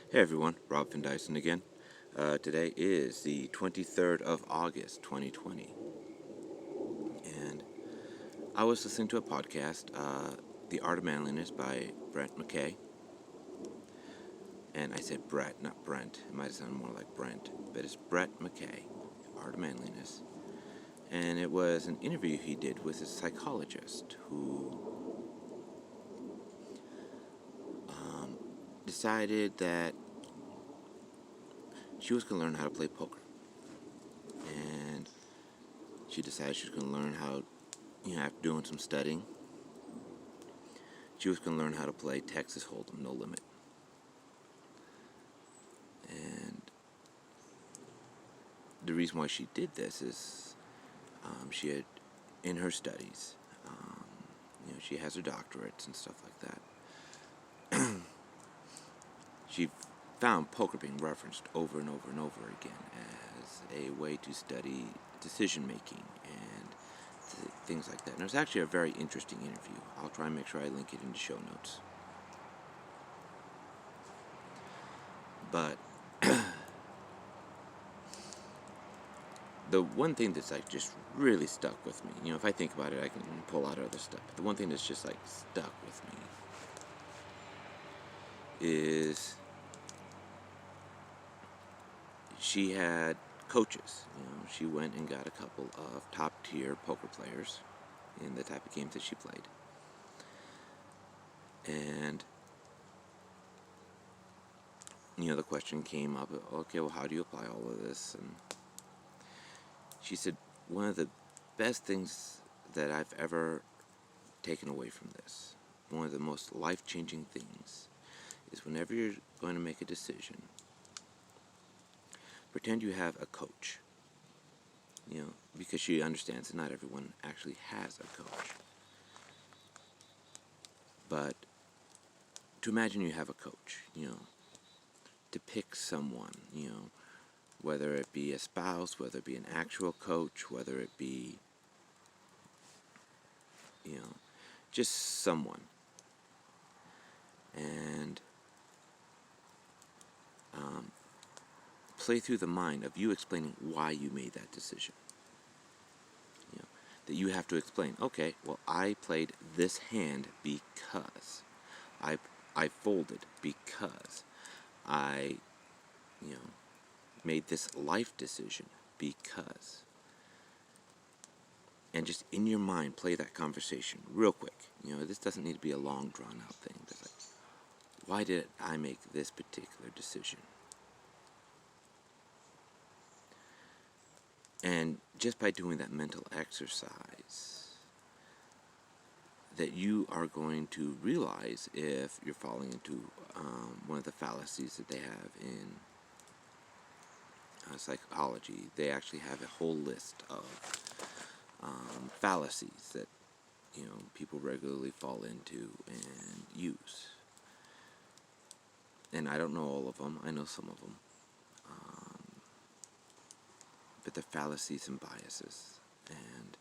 Hey everyone, Rob Van Dyson again. Today is the 23rd of August, 2020, and I was listening to a podcast, The Art of Manliness by Brent McKay, and I said Brett, not Brent. It might sound more like Brent, but it's Brett McKay, Art of Manliness, and it was an interview he did with a psychologist who decided that she was going to learn how to play poker, and she decided she was going to learn how, after doing some studying, she was going to learn how to play Texas Hold'em, no limit. And the reason why she did this is she had, in her studies, she has her doctorates and stuff like that. She found poker being referenced over and over and over again as a way to study decision making and things like that. And it was actually a very interesting interview. I'll try and make sure I link it in the show notes. But the one thing that's like just really stuck with me, if I think about it, I can pull out other stuff. But the one thing that's just like stuck with me is she had coaches. She went and got a couple of top tier poker players in the type of games that she played. And the question came up, okay, well, how do you apply all of this? And she said, one of the best things that I've ever taken away from this, one of the most life-changing things, is whenever you're going to make a decision, pretend you have a coach. Because she understands that not everyone actually has a coach. But to imagine you have a coach, to pick someone, whether it be a spouse, whether it be an actual coach, whether it be, just someone. And play through the mind of you explaining why you made that decision. That you have to explain, okay, well, I played this hand because I folded because I, made this life decision because. And just in your mind, play that conversation real quick. This doesn't need to be a long, drawn-out thing. It's like, why did I make this particular decision? And just by doing that mental exercise, that you are going to realize if you're falling into one of the fallacies that they have in psychology. They actually have a whole list of fallacies that people regularly fall into and use. And I don't know all of them. I know some of them. But they're fallacies and biases. And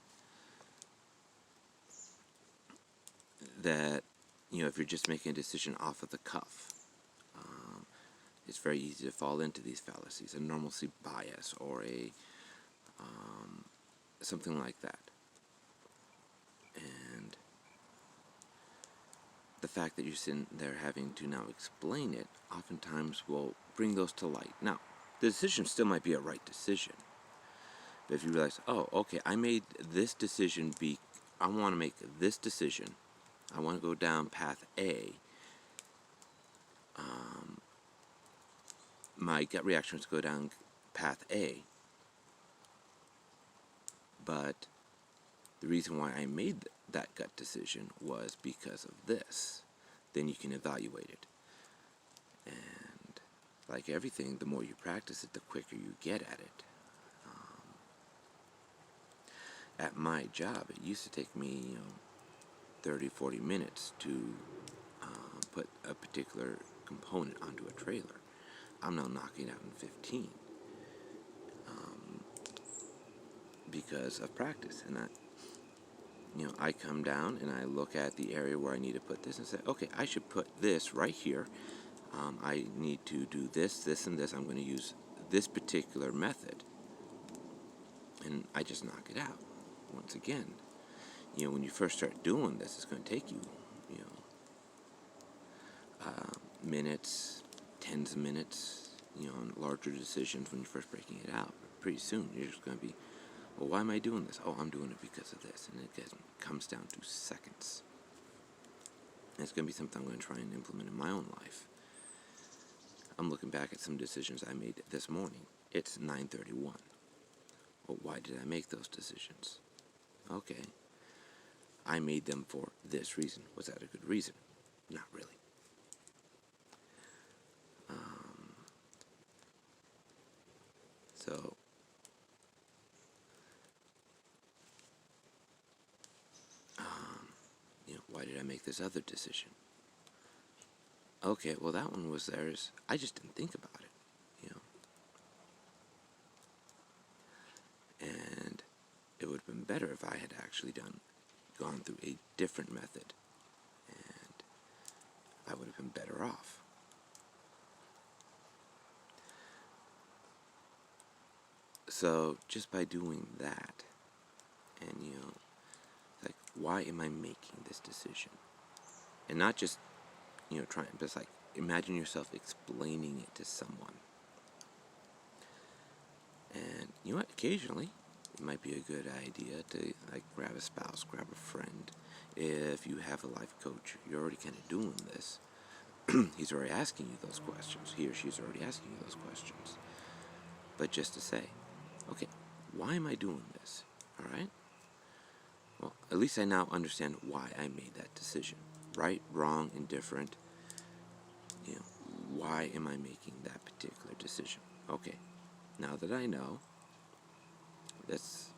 that, if you're just making a decision off of the cuff, it's very easy to fall into these fallacies, a normalcy bias or a something like that. And the fact that you're sitting there having to now explain it oftentimes will bring those to light. Now, the decision still might be a right decision. But if you realize, oh, okay, I made this decision, I want to make this decision. I want to go down path A. My gut reaction is to go down path A. But the reason why I made that gut decision was because of this. Then you can evaluate it. And like everything, the more you practice it, the quicker you get at it. At my job, it used to take me 30, 40 minutes to put a particular component onto a trailer. I'm now knocking it out in 15 because of practice. And I come down and I look at the area where I need to put this and say, okay, I should put this right here. I need to do this, this, and this. I'm going to use this particular method. And I just knock it out. Once again, when you first start doing this, it's going to take you, you know, minutes, tens of minutes, on larger decisions when you're first breaking it out. Pretty soon, you're just going to be, well, why am I doing this? Oh, I'm doing it because of this. And it comes down to seconds. And it's going to be something I'm going to try and implement in my own life. I'm looking back at some decisions I made this morning. It's 9:31. Well, why did I make those decisions? Okay. I made them for this reason. Was that a good reason? Not really. So, why did I make this other decision? Okay, well, that one was theirs. I just didn't think about it, And it would have been better if I had actually gone through a different method. And I would have been better off. So, just by doing that, and, like, why am I making this decision? And not just, trying, but it's like, imagine yourself explaining it to someone. And, occasionally, it might be a good idea to, like, grab a spouse, grab a friend. If you have a life coach, you're already kind of doing this. He's already asking you those questions. He or she's already asking you those questions. But just to say, okay, why am I doing this? All right? Well, at least I now understand why I made that decision. Right, wrong, indifferent. Why am I making that particular decision? Okay, now that I know, that's,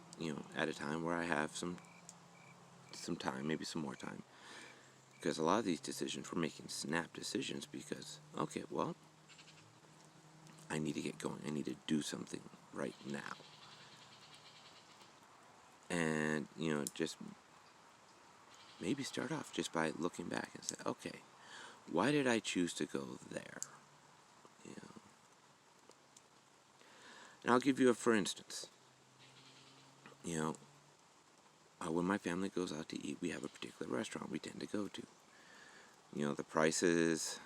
at a time where I have some time, maybe some more time. Because a lot of these decisions, we're making snap decisions because, okay, well, I need to get going. I need to do something right now. And, just maybe start off just by looking back and say, okay, why did I choose to go there? And I'll give you a for instance. When my family goes out to eat, we have a particular restaurant we tend to go to. The prices,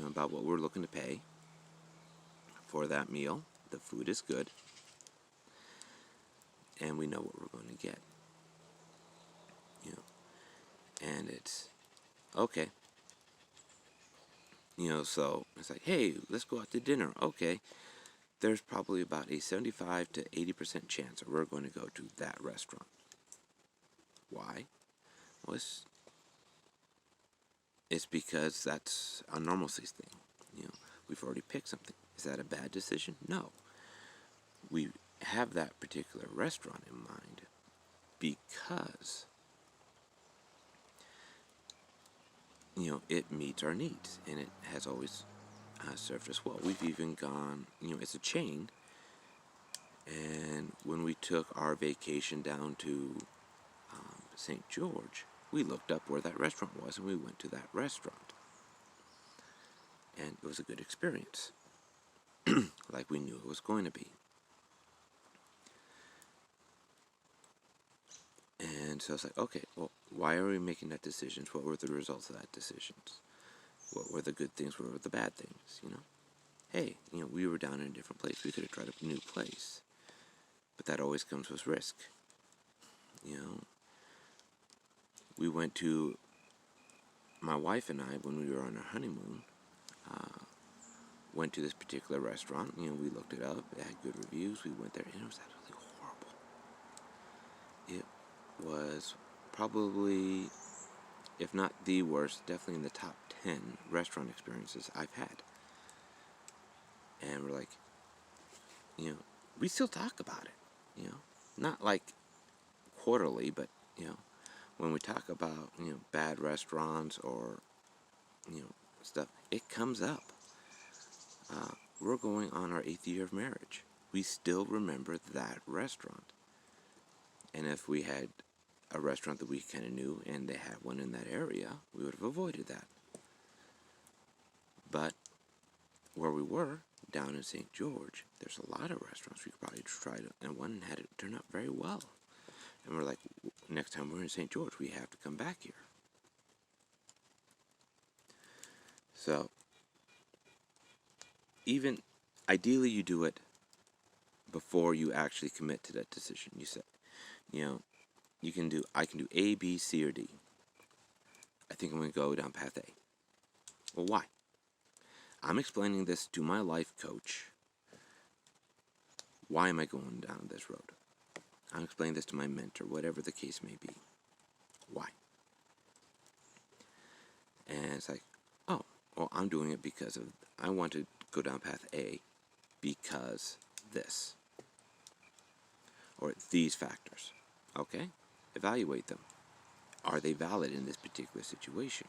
about what we're looking to pay for that meal. The food is good. And we know what we're going to get. And it's okay. So it's like, hey, let's go out to dinner. Okay. There's probably about a 75 to 80% chance that we're going to go to that restaurant. Why? Well, it's because that's a normalcy thing. We've already picked something. Is that a bad decision? No. We have that particular restaurant in mind because, it meets our needs, and it has always served us well. We've even gone, it's a chain, and when we took our vacation down to St. George, we looked up where that restaurant was, and we went to that restaurant. And it was a good experience, like we knew it was going to be. And so it's like, okay, well, why are we making that decision? What were the results of that decisions? What were the good things? What were the bad things? Hey, we were down in a different place. We could have tried a new place. But that always comes with risk. We went to, my wife and I, when we were on our honeymoon, went to this particular restaurant. We looked it up. It had good reviews. We went there, and it was absolutely horrible. It was probably, if not the worst, definitely in the top 10 restaurant experiences I've had. And we're like, we still talk about it, not like quarterly, but, when we talk about, bad restaurants or, stuff, it comes up. We're going on our 8th year of marriage. We still remember that restaurant. And if we had a restaurant that we kind of knew and they had one in that area, we would have avoided that. But where we were, down in St. George, there's a lot of restaurants we could probably try to, and one had it turn out very well. And we're like, next time we're in St. George, we have to come back here. So, even ideally, you do it before you actually commit to that decision. You say, I can do A, B, C, or D. I think I'm going to go down path A. Well, why? I'm explaining this to my life coach. Why am I going down this road? I'm explaining this to my mentor, whatever the case may be. Why? And it's like, oh, well, I'm doing it because I want to go down path A because this. Or these factors. Okay? Evaluate them. Are they valid in this particular situation?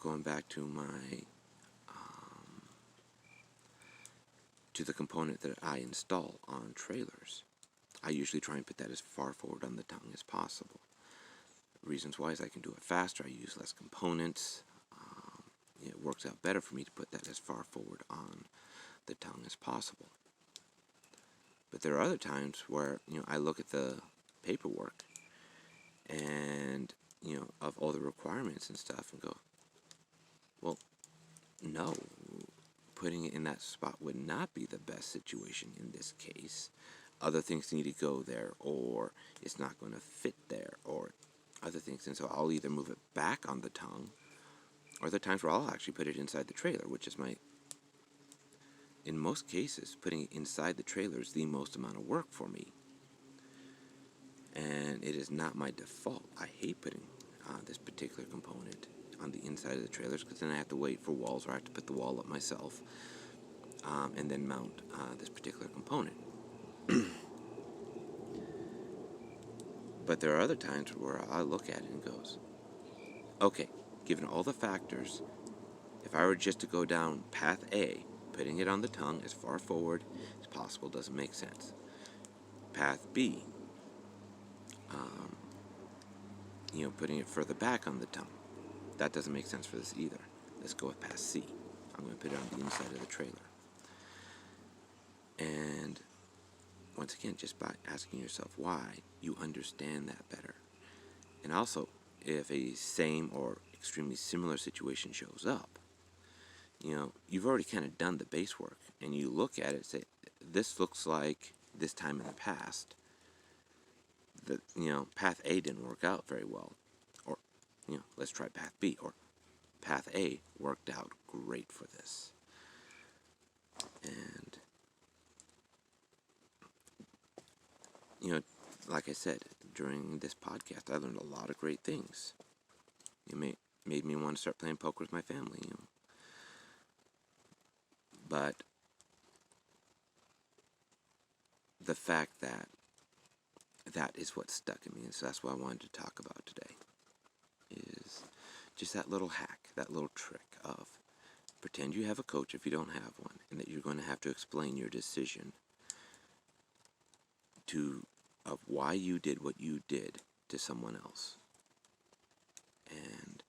Going back to to the component that I install on trailers, I usually try and put that as far forward on the tongue as possible. Reasons why is I can do it faster, I use less components. It works out better for me to put that as far forward on the tongue as possible. But there are other times where, I look at the paperwork and, of all the requirements and stuff and go, well, no, putting it in that spot would not be the best situation in this case. Other things need to go there, or it's not going to fit there, or other things. And so I'll either move it back on the tongue, or there are times where I'll actually put it inside the trailer, which is in most cases, putting it inside the trailer is the most amount of work for me. And it is not my default. I hate putting this particular component on the inside of the trailers, because then I have to wait for walls, or I have to put the wall up myself, and then mount this particular component. But there are other times where I look at it and goes, okay, given all the factors, if I were just to go down path A, putting it on the tongue as far forward as possible doesn't make sense. Path B, putting it further back on the tongue, that doesn't make sense for this either. Let's go with path C. I'm going to put it on the inside of the trailer. And once again, just by asking yourself why, you understand that better. And also, if a same or extremely similar situation shows up, you've already kind of done the base work, and you look at it and say, this looks like this time in the past that, path A didn't work out very well. Or, let's try path B. Or path A worked out great for this. And, like I said, during this podcast, I learned a lot of great things. It made me want to start playing poker with my family, But the fact that is what stuck in me, and so that's what I wanted to talk about today, is just that little hack, that little trick of pretend you have a coach if you don't have one, and that you're going to have to explain your decision of why you did what you did to someone else. And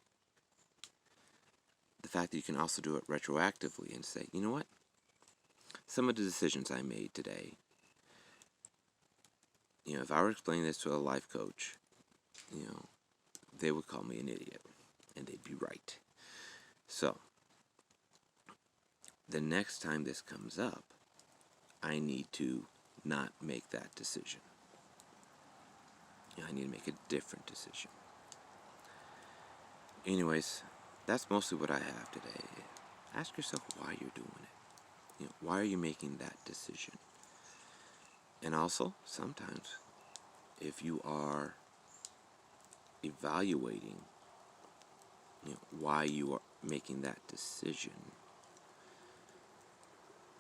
the fact that you can also do it retroactively and say, you know what? Some of the decisions I made today, if I were explaining this to a life coach, they would call me an idiot, and they'd be right. So, the next time this comes up, I need to not make that decision. I need to make a different decision. Anyways, that's mostly what I have today. Ask yourself why you're doing it. Why are you making that decision? And also, sometimes, if you are evaluating, why you are making that decision,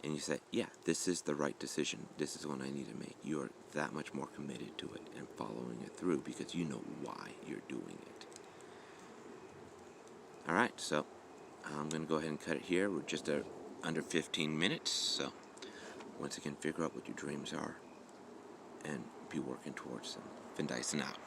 and you say, yeah, this is the right decision, this is what I need to make, you are that much more committed to it and following it through because you know why you're doing it. Alright, so I'm going to go ahead and cut it here. We're just under 15 minutes, so once again, figure out what your dreams are and be working towards them. Van Dyson out.